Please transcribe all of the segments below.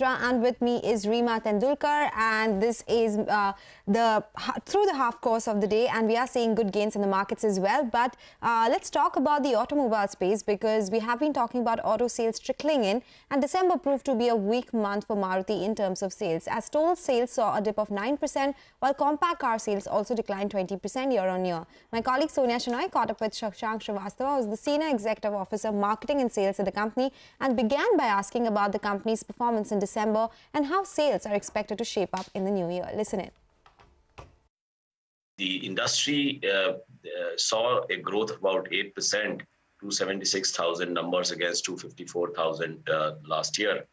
And with me is Reema Tendulkar, and this is through the half course of the day, and we are seeing good gains in the markets as well. But let's talk about the automobile space, because we have been talking about auto sales trickling in, and December proved to be a weak month for Maruti in terms of sales, as total sales saw a dip of 9%, while compact car sales also declined 20% year-on-year. My colleague Sonia Shanoy caught up with Shashank Srivastava, who is the Senior Executive Officer Marketing and Sales at the company, and began by asking about the company's performance in December and how sales are expected to shape up in the new year. Listen in. The industry saw a growth of about 8% to 76,000 numbers against 254,000 last year.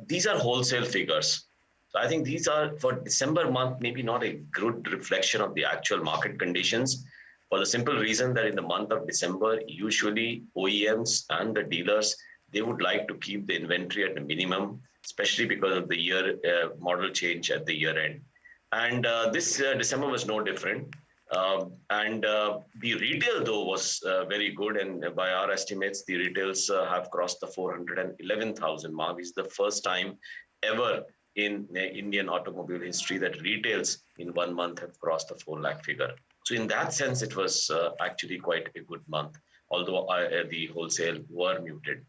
These are wholesale figures. So I think these are, for December month, maybe not a good reflection of the actual market conditions, for the simple reason that in the month of December, usually OEMs and the dealers, they would like to keep the inventory at a minimum, especially because of the year model change at the year end. And this December was no different. The retail, though, was very good. And by our estimates, the retails have crossed the 411,000 mark. It's the first time ever in Indian automobile history that retails in 1 month have crossed the 4 lakh figure. So in that sense, it was actually quite a good month, although the wholesale were muted.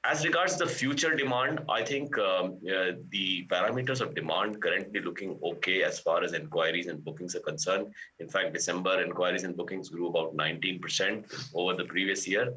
As regards the future demand, I think the parameters of demand currently looking okay as far as inquiries and bookings are concerned. In fact, December inquiries and bookings grew about 19% over the previous year,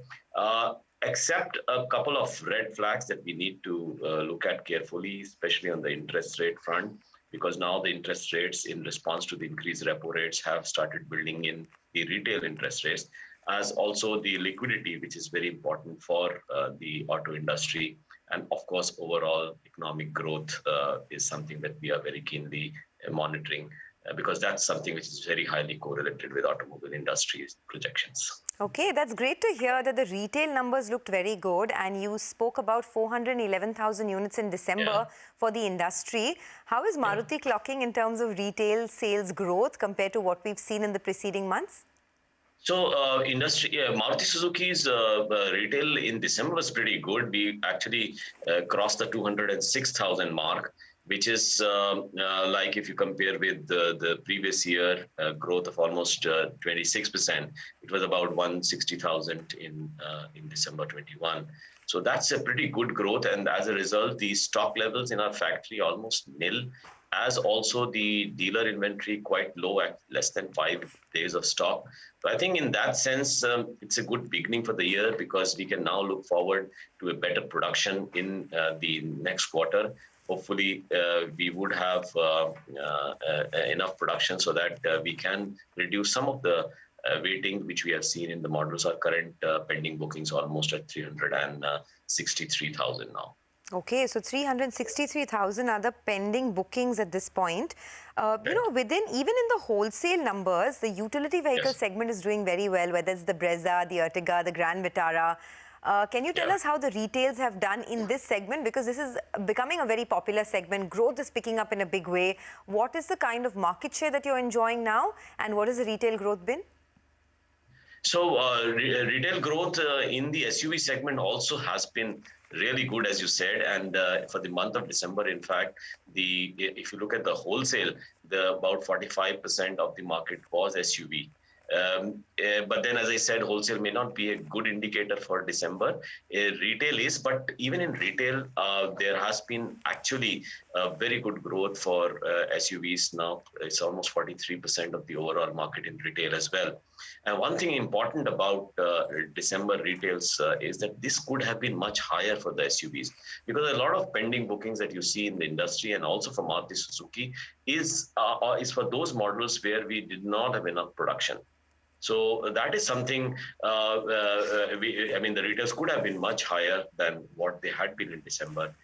except a couple of red flags that we need to look at carefully, especially on the interest rate front, because now the interest rates in response to the increased repo rates have started building in the retail interest rates, as also the liquidity, which is very important for the auto industry. And of course, overall economic growth is something that we are very keenly monitoring, because that's something which is very highly correlated with automobile industry's projections. Okay, that's great to hear that the retail numbers looked very good, and you spoke about 411,000 units in December for the industry. How is Maruti clocking in terms of retail sales growth compared to what we've seen in the preceding months? So Maruti Suzuki's retail in December was pretty good. We actually crossed the 206,000 mark, which is like if you compare with the previous year growth of almost 26%. It was about 160,000 in December 21. So that's a pretty good growth. And as a result, the stock levels in our factory almost nil, as also the dealer inventory quite low at less than 5 days of stock. So I think in that sense, it's a good beginning for the year, because we can now look forward to a better production in the next quarter. Hopefully, we would have enough production so that we can reduce some of the waiting which we have seen in the models. Our current pending bookings almost at 363,000 now. Okay, so 363,000 are the pending bookings at this point. You know, even in the wholesale numbers, the utility vehicle segment is doing very well, whether it's the Brezza, the Ertiga, the Grand Vitara. Can you tell us how the retails have done in this segment? Because this is becoming a very popular segment. Growth is picking up in a big way. What is the kind of market share that you're enjoying now? And what has the retail growth been? So retail growth in the SUV segment also has been really good, as you said. And for the month of December, in fact, if you look at the wholesale, about 45% of the market was SUV. But then, as I said, wholesale may not be a good indicator for December. Retail is, but even in retail, there has been actually very good growth for SUVs now. It's almost 43% of the overall market in retail as well. And one thing important about December retails is that this could have been much higher for the SUVs, because a lot of pending bookings that you see in the industry and also for Maruti Suzuki is for those models where we did not have enough production. So that is something, I mean, the retails could have been much higher than what they had been in December.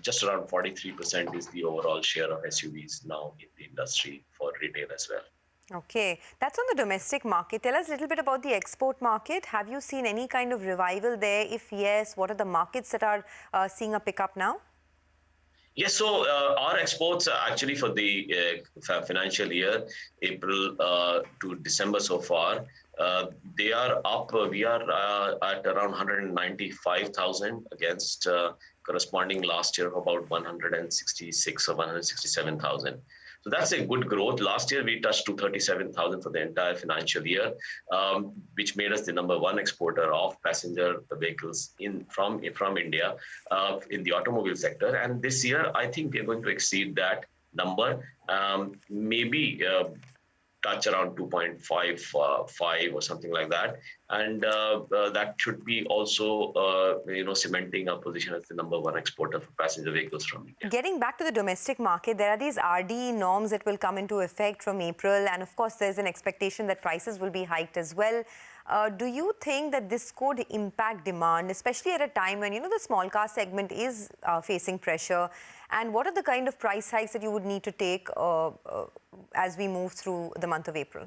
Just around 43% is the overall share of SUVs now in the industry for retail as well. Okay, that's on the domestic market. Tell us a little bit about the export market. Have you seen any kind of revival there? If yes, what are the markets that are seeing a pickup now? Yes, so our exports actually for the financial year, April to December so far, they are up. We are at around 195,000 against corresponding last year of about 166 or 167,000. So that's a good growth. Last year, we touched 237,000 for the entire financial year, which made us the #1 exporter of passenger vehicles from India in the automobile sector. And this year, I think we're going to exceed that number, maybe touch around 2.55 or something like that. And that should be also, cementing our position as the #1 exporter for passenger vehicles from India. Getting back to the domestic market, there are these RD norms that will come into effect from April. And of course, there's an expectation that prices will be hiked as well. Do you think that this could impact demand, especially at a time when, the small car segment is facing pressure? And what are the kind of price hikes that you would need to take as we move through the month of April?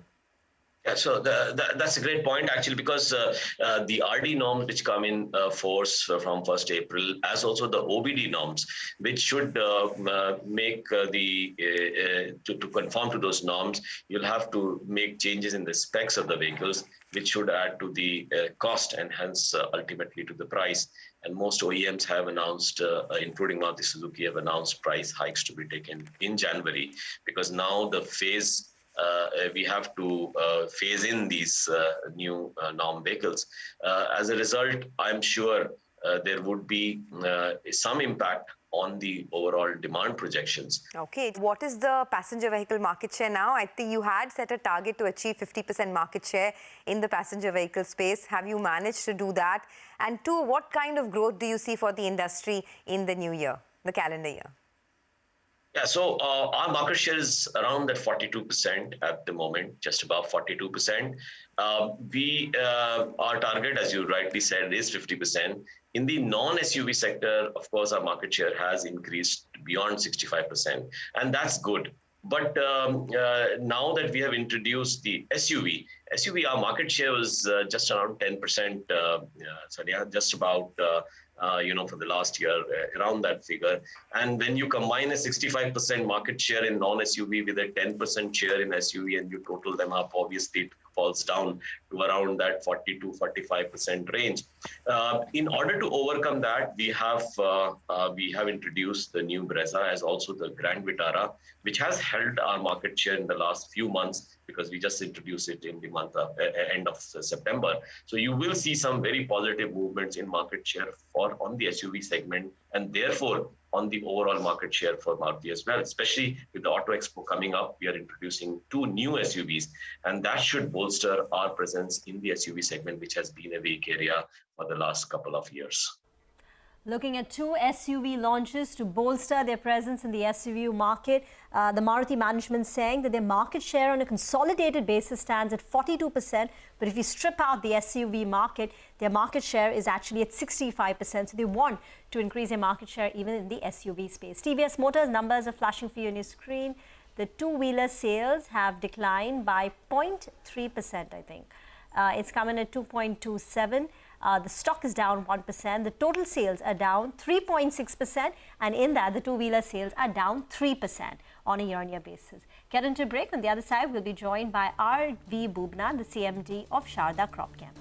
Yeah, so that's a great point, actually, because the RD norms which come in force from 1st April, as also the OBD norms, which should make to conform to those norms, you'll have to make changes in the specs of the vehicles, which should add to the cost and hence ultimately to the price. And most OEMs have announced, including Maruti Suzuki, have announced price hikes to be taken in January, because now the we have to phase in these new norm vehicles. As a result, I'm sure there would be some impact on the overall demand projections. Okay, what is the passenger vehicle market share now? I think you had set a target to achieve 50% market share in the passenger vehicle space. Have you managed to do that? And two, what kind of growth do you see for the industry in the new year, the calendar year? Yeah, so our market share is around that 42% at the moment, just above 42%. Our target, as you rightly said, is 50%. In the non-SUV sector, of course, our market share has increased beyond 65%, and that's good. But now that we have introduced the SUV, our market share was just around 10%, just about for the last year, around that figure. And when you combine a 65% market share in non-SUV with a 10% share in SUV and you total them up, obviously it falls down to around that 40-45% range. In order to overcome that, we have introduced the new Brezza as also the Grand Vitara, which has held our market share in the last few months because we just introduced it in the end of September. So you will see some very positive movements in market share on the SUV segment, and therefore on the overall market share for Maruti as well. Especially with the Auto Expo coming up, we are introducing 2 new SUVs, and that should bolster our presence in the SUV segment, which has been a weak area for the last couple of years. Looking at 2 SUV launches to bolster their presence in the SUV market. The Maruti management saying that their market share on a consolidated basis stands at 42%. But if you strip out the SUV market, their market share is actually at 65%. So they want to increase their market share even in the SUV space. TVS Motors numbers are flashing for you on your screen. The two-wheeler sales have declined by 0.3%, I think. It's coming at 2.27. The stock is down 1%. The total sales are down 3.6%. And in that, the two-wheeler sales are down 3% on a year-on-year basis. Get into a break. On the other side, we'll be joined by R.V. Bubna, the CMD of Sharda Cropchem.